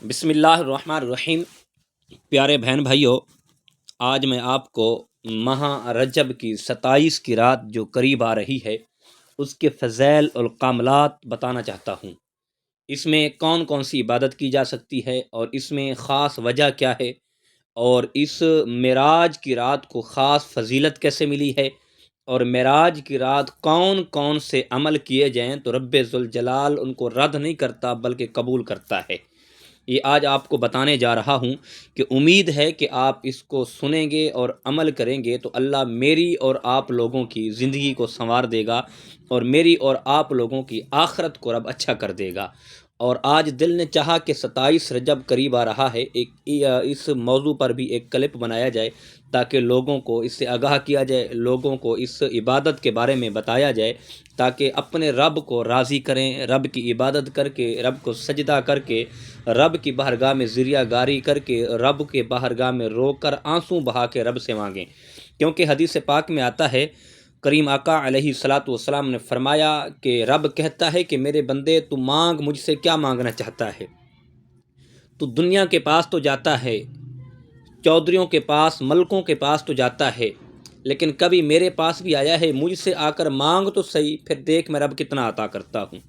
بسم اللہ الرحمن الرحیم۔ پیارے بہن بھائیوں، آج میں آپ کو ماہ رجب کی 27 کی رات جو قریب آ رہی ہے اس کے فضائل اور کاملات بتانا چاہتا ہوں۔ اس میں کون کون سی عبادت کی جا سکتی ہے اور اس میں خاص وجہ کیا ہے، اور اس معراج کی رات کو خاص فضیلت کیسے ملی ہے، اور معراج کی رات کون کون سے عمل کیے جائیں تو رب ذوالجلال ان کو رد نہیں کرتا بلکہ قبول کرتا ہے، یہ آج آپ کو بتانے جا رہا ہوں کہ امید ہے کہ آپ اس کو سنیں گے اور عمل کریں گے تو اللہ میری اور آپ لوگوں کی زندگی کو سنوار دے گا، اور میری اور آپ لوگوں کی آخرت کو رب اچھا کر دے گا۔ اور آج دل نے چاہا کہ 27 رجب قریب آ رہا ہے، اس موضوع پر بھی ایک کلپ بنایا جائے تاکہ لوگوں کو اس سے آگاہ کیا جائے، لوگوں کو اس عبادت کے بارے میں بتایا جائے تاکہ اپنے رب کو راضی کریں، رب کی عبادت کر کے، رب کو سجدہ کر کے، رب کی بارگاہ میں ذریعہ گاری کر کے، رب کے بارگاہ میں رو کر آنسو بہا کے رب سے مانگیں، کیونکہ حدیث پاک میں آتا ہے، کریم آقا علیہ الصلاۃ والسلام نے فرمایا کہ رب کہتا ہے کہ میرے بندے تو مانگ، مجھ سے کیا مانگنا چاہتا ہے؟ تو دنیا کے پاس تو جاتا ہے، چودھریوں کے پاس، ملکوں کے پاس تو جاتا ہے، لیکن کبھی میرے پاس بھی آیا ہے، مجھ سے آ کر مانگ تو صحیح، پھر دیکھ میں رب کتنا عطا کرتا ہوں۔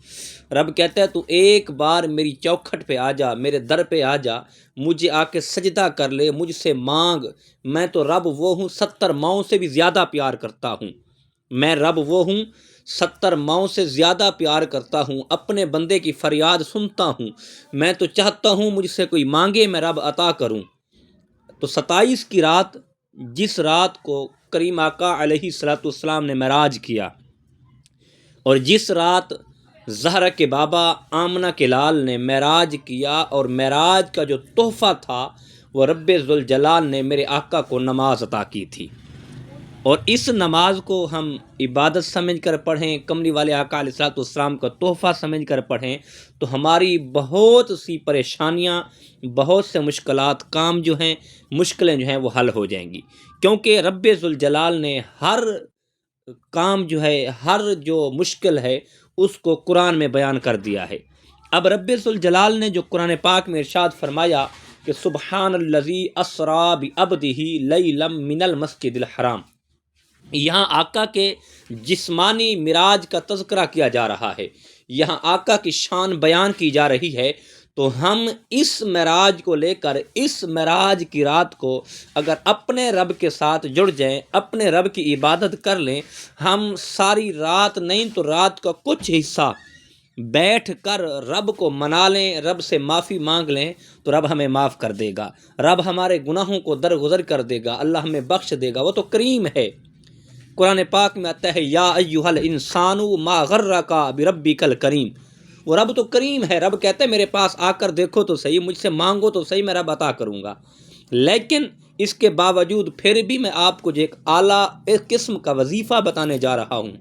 رب کہتا ہے تو ایک بار میری چوکھٹ پہ آ جا، میرے در پہ آ جا، مجھے آ کے سجدہ کر لے، مجھ سے مانگ، میں تو رب وہ ہوں 70 ماؤں سے بھی زیادہ پیار کرتا ہوں، میں رب وہ ہوں 70 ماؤں سے زیادہ پیار کرتا ہوں، اپنے بندے کی فریاد سنتا ہوں، میں تو چاہتا ہوں مجھ سے کوئی مانگے میں رب عطا کروں۔ تو 27 کی رات، جس رات کو کریم آقا علیہ الصلاۃ والسلام نے معراج کیا، اور جس رات زہرا کے بابا آمنہ کے لال نے معراج کیا، اور معراج کا جو تحفہ تھا وہ رب ذوالجلال نے میرے آقا کو نماز عطا کی تھی، اور اس نماز کو ہم عبادت سمجھ کر پڑھیں، کملی والے آقا علیہ الصلوۃ والسلام کا تحفہ سمجھ کر پڑھیں تو ہماری بہت سی پریشانیاں، بہت سے مشکلات، کام جو ہیں، مشکلیں جو ہیں وہ حل ہو جائیں گی، کیونکہ رب ذوالجلال نے ہر کام جو ہے، ہر جو مشکل ہے اس کو قرآن میں بیان کر دیا ہے۔ اب رب ذوالجلال نے جو قرآن پاک میں ارشاد فرمایا کہ سبحان الذی اسری بعبدہ لیلا من المسجد الحرام، یہاں آقا کے جسمانی معراج کا تذکرہ کیا جا رہا ہے، یہاں آقا کی شان بیان کی جا رہی ہے، تو ہم اس معراج کو لے کر، اس معراج کی رات کو اگر اپنے رب کے ساتھ جڑ جائیں، اپنے رب کی عبادت کر لیں، ہم ساری رات نہیں تو رات کا کچھ حصہ بیٹھ کر رب کو منا لیں، رب سے معافی مانگ لیں تو رب ہمیں معاف کر دے گا، رب ہمارے گناہوں کو درگزر کر دے گا، اللہ ہمیں بخش دے گا، وہ تو کریم ہے۔ قرآن پاک میں آتا ہے یا ایھا الانسان ما غرک بربک الکریم، وہ رب تو کریم ہے، رب کہتے ہیں میرے پاس آ کر دیکھو تو صحیح، مجھ سے مانگو تو صحیح، میں رب عطا کروں گا، لیکن اس کے باوجود پھر بھی میں آپ کو جو ایک اعلیٰ قسم کا وظیفہ بتانے جا رہا ہوں،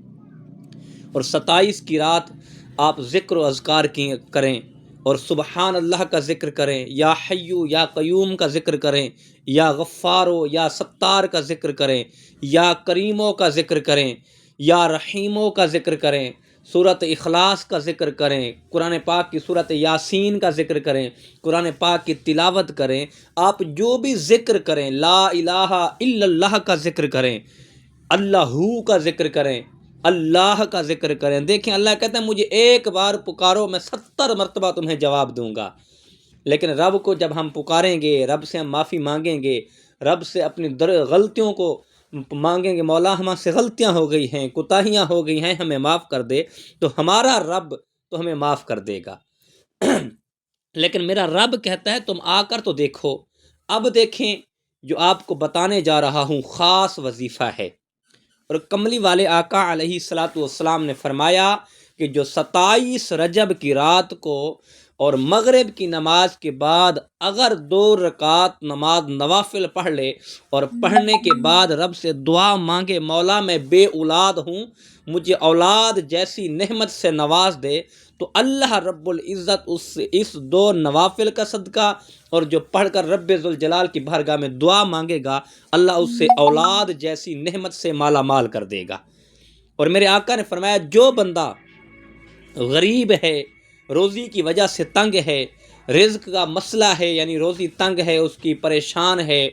اور 27 کی رات آپ ذکر و اذکار کریں، اور سبحان اللہ کا ذکر کریں، یا حیو یا قیوم کا ذکر کریں، یا غفارو یا ستار کا ذکر کریں، یا کریموں کا ذکر کریں، یا رحیموں کا ذکر کریں، سورۃ اخلاص کا ذکر کریں، قرآن پاک کی سورۃ یاسین کا ذکر کریں، قرآن پاک کی تلاوت کریں، آپ جو بھی ذکر کریں، لا الہ الا اللہ کا ذکر کریں، اللہ کا ذکر کریں، اللہ کا ذکر کریں۔ دیکھیں اللہ کہتا ہے مجھے ایک بار پکارو میں 70 مرتبہ تمہیں جواب دوں گا، لیکن رب کو جب ہم پکاریں گے، رب سے ہم معافی مانگیں گے، رب سے اپنی غلطیوں کو مانگیں گے، مولا ہم سے غلطیاں ہو گئی ہیں، کوتاہیاں ہو گئی ہیں، ہمیں معاف کر دے، تو ہمارا رب تو ہمیں معاف کر دے گا۔ لیکن میرا رب کہتا ہے تم آ کر تو دیکھو۔ اب دیکھیں جو آپ کو بتانے جا رہا ہوں خاص وظیفہ ہے، اور کملی والے آقا علیہ الصلاۃ والسلام نے فرمایا کہ جو 27 رجب کی رات کو اور مغرب کی نماز کے بعد اگر 2 رکعت نماز نوافل پڑھ لے، اور پڑھنے کے بعد رب سے دعا مانگے، مولا میں بے اولاد ہوں، مجھے اولاد جیسی نعمت سے نواز دے، تو اللہ رب العزت اس 2 نوافل کا صدقہ اور جو پڑھ کر رب ذوالجلال کی بارگاہ میں دعا مانگے گا، اللہ اس سے اولاد جیسی نعمت سے مالا مال کر دے گا۔ اور میرے آقا نے فرمایا جو بندہ غریب ہے، روزی کی وجہ سے تنگ ہے، رزق کا مسئلہ ہے، یعنی روزی تنگ ہے، اس کی پریشان ہے،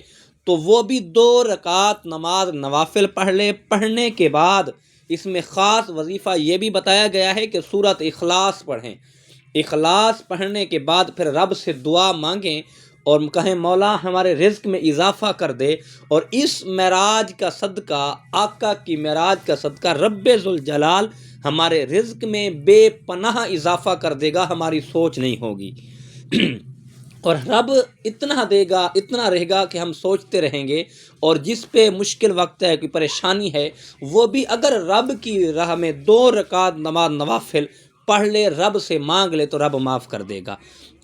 تو وہ بھی 2 رکعت نماز نوافل پڑھ لے۔ پڑھنے کے بعد اس میں خاص وظیفہ یہ بھی بتایا گیا ہے کہ سورۃ اخلاص پڑھیں۔ اخلاص پڑھنے کے بعد پھر رب سے دعا مانگیں اور کہیں مولا ہمارے رزق میں اضافہ کر دے، اور اس معراج کا صدقہ، آقا کی معراج کا صدقہ، رب ذوالجلال ہمارے رزق میں بے پناہ اضافہ کر دے گا، ہماری سوچ نہیں ہوگی۔ اور رب اتنا دے گا، اتنا رہے گا کہ ہم سوچتے رہیں گے، اور جس پہ مشکل وقت ہے، کوئی پریشانی ہے، وہ بھی اگر رب کی راہ میں 2 رکعت نماز نوافل پڑھ لے، رب سے مانگ لے، تو رب معاف کر دے گا۔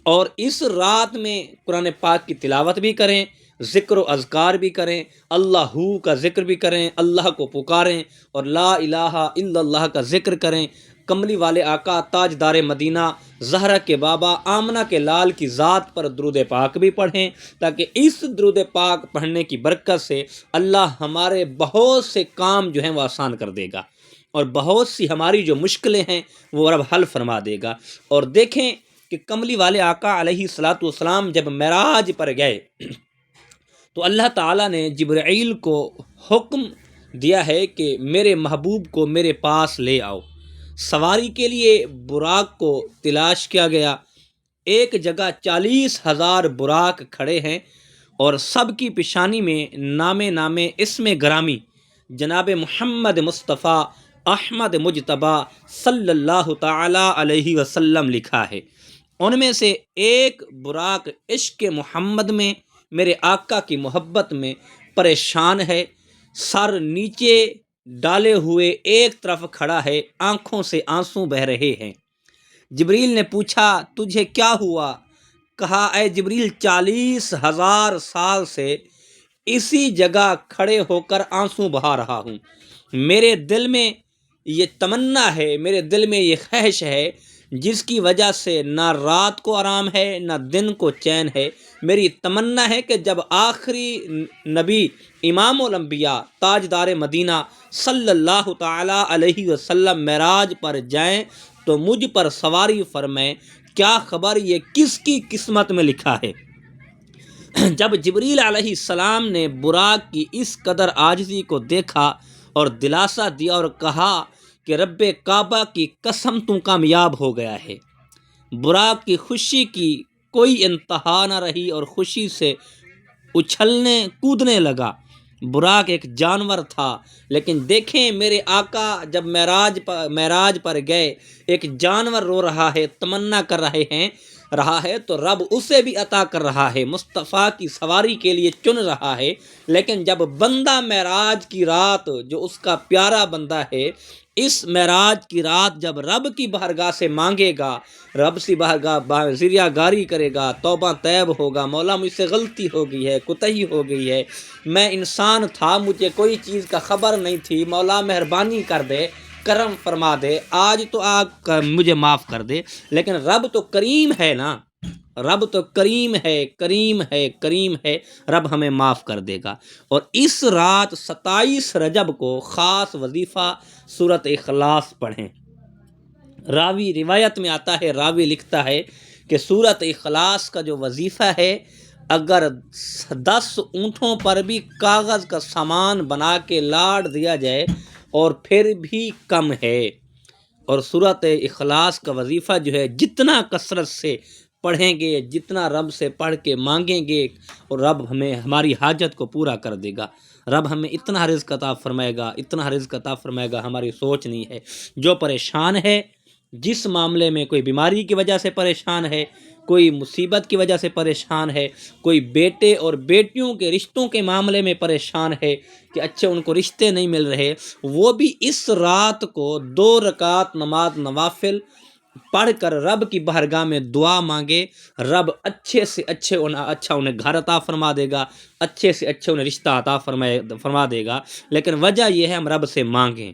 اور اس رات میں قرآن پاک کی تلاوت بھی کریں، ذکر و اذکار بھی کریں، اللہ کا ذکر بھی کریں، اللہ کو پکاریں، اور لا الہ الا اللہ کا ذکر کریں۔ کملی والے آقا، تاجدار مدینہ، زہرا کے بابا، آمنہ کے لال کی ذات پر درود پاک بھی پڑھیں، تاکہ اس درود پاک پڑھنے کی برکت سے اللہ ہمارے بہت سے کام جو ہیں وہ آسان کر دے گا، اور بہت سی ہماری جو مشکلیں ہیں وہ رب حل فرما دے گا۔ اور دیکھیں کہ کملی والے آقا علیہ الصلاۃ والسلام جب معراج پر گئے تو اللہ تعالیٰ نے جبرائیل کو حکم دیا ہے کہ میرے محبوب کو میرے پاس لے آؤ۔ سواری کے لیے براق کو تلاش کیا گیا، ایک جگہ 40,000 براق کھڑے ہیں، اور سب کی پیشانی میں نام اسم گرامی جناب محمد مصطفیٰ احمد مجتبیٰ صلی اللہ تعالی علیہ وسلم لکھا ہے۔ ان میں سے ایک براق عشق محمد میں، میرے آقا کی محبت میں پریشان ہے، سر نیچے ڈالے ہوئے ایک طرف کھڑا ہے، آنکھوں سے آنسو بہہ رہے ہیں۔ جبریل نے پوچھا تجھے کیا ہوا؟ کہا اے جبریل 40,000 سال سے اسی جگہ کھڑے ہو کر آنسو بہا رہا ہوں، میرے دل میں یہ تمنا ہے، میرے دل میں یہ خواہش ہے جس کی وجہ سے نہ رات کو آرام ہے نہ دن کو چین ہے۔ میری تمنا ہے کہ جب آخری نبی امام الانبیاء تاجدار مدینہ صلی اللہ تعالی علیہ وسلم معراج پر جائیں تو مجھ پر سواری فرمائیں، کیا خبر یہ کس کی قسمت میں لکھا ہے۔ جب جبریل علیہ السلام نے براق کی اس قدر عاجزی کو دیکھا اور دلاسا دیا اور کہا کہ رب کعبہ کی قسم تو کامیاب ہو گیا ہے، براق کی خوشی کی کوئی انتہا نہ رہی اور خوشی سے اچھلنے کودنے لگا۔ براق ایک جانور تھا، لیکن دیکھیں میرے آقا جب معراج پر گئے، ایک جانور رو رہا ہے، تمنا کر رہا ہے تو رب اسے بھی عطا کر رہا ہے، مصطفیٰ کی سواری کے لیے چن رہا ہے۔ لیکن جب بندہ معراج کی رات، جو اس کا پیارا بندہ ہے، اس معراج کی رات جب رب کی بارگاہ سے مانگے گا، رب سے بارگاہ ذریعہ گاری کرے گا، توبہ طیب ہوگا، مولا مجھ سے غلطی ہو گئی ہے، کوتاہی ہو گئی ہے، میں انسان تھا، مجھے کوئی چیز کا خبر نہیں تھی، مولا مہربانی کر دے، کرم فرما دے، آج تو آپ مجھے معاف کر دے۔ لیکن رب تو کریم ہے نا، رب تو کریم ہے، کریم ہے، کریم ہے، رب ہمیں معاف کر دے گا۔ اور اس رات 27 رجب کو خاص وظیفہ سورۃ اخلاص پڑھیں۔ روایت میں آتا ہے، راوی لکھتا ہے کہ سورۃ اخلاص کا جو وظیفہ ہے، اگر 10 اونٹوں پر بھی کاغذ کا سامان بنا کے لاڈ دیا جائے اور پھر بھی کم ہے۔ اور سورۃ اخلاص کا وظیفہ جو ہے جتنا کثرت سے پڑھیں گے، جتنا رب سے پڑھ کے مانگیں گے، اور رب ہمیں ہماری حاجت کو پورا کر دے گا۔ رب ہمیں اتنا رزق عطا فرمائے گا، اتنا رزق عطا فرمائے گا، ہماری سوچ نہیں ہے۔ جو پریشان ہے، جس معاملے میں کوئی بیماری کی وجہ سے پریشان ہے، کوئی مصیبت کی وجہ سے پریشان ہے، کوئی بیٹے اور بیٹیوں کے رشتوں کے معاملے میں پریشان ہے کہ اچھے ان کو رشتے نہیں مل رہے، وہ بھی اس رات کو 2 رکعت نماز نوافل پڑھ کر رب کی بارگاہ میں دعا مانگے، رب اچھے سے اچھا انہیں گھر عطا فرما دے گا، اچھے سے اچھے انہیں رشتہ عطا فرما دے گا۔ لیکن وجہ یہ ہے ہم رب سے مانگیں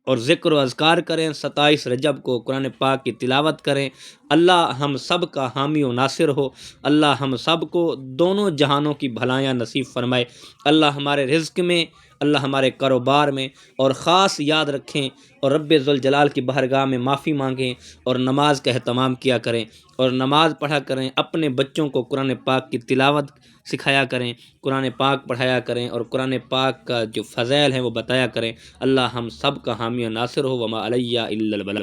اور ذکر و اذکار کریں، 27 رجب کو قرآن پاک کی تلاوت کریں۔ اللہ ہم سب کا حامی و ناصر ہو، اللہ ہم سب کو دونوں جہانوں کی بھلائیاں نصیب فرمائے، اللہ ہمارے رزق میں اللہ ہمارے کاروبار میں اور خاص یاد رکھیں اور رب ذوالجلال کی بارگاہ میں معافی مانگیں اور نماز کا اہتمام کیا کریں اور نماز پڑھا کریں، اپنے بچوں کو قرآن پاک کی تلاوت سکھایا کریں، قرآن پاک پڑھایا کریں اور قرآن پاک کا جو فضائل ہیں وہ بتایا کریں۔ اللہ ہم سب کا حامی و ناصر ہو، وما علیہ الا البلاغ۔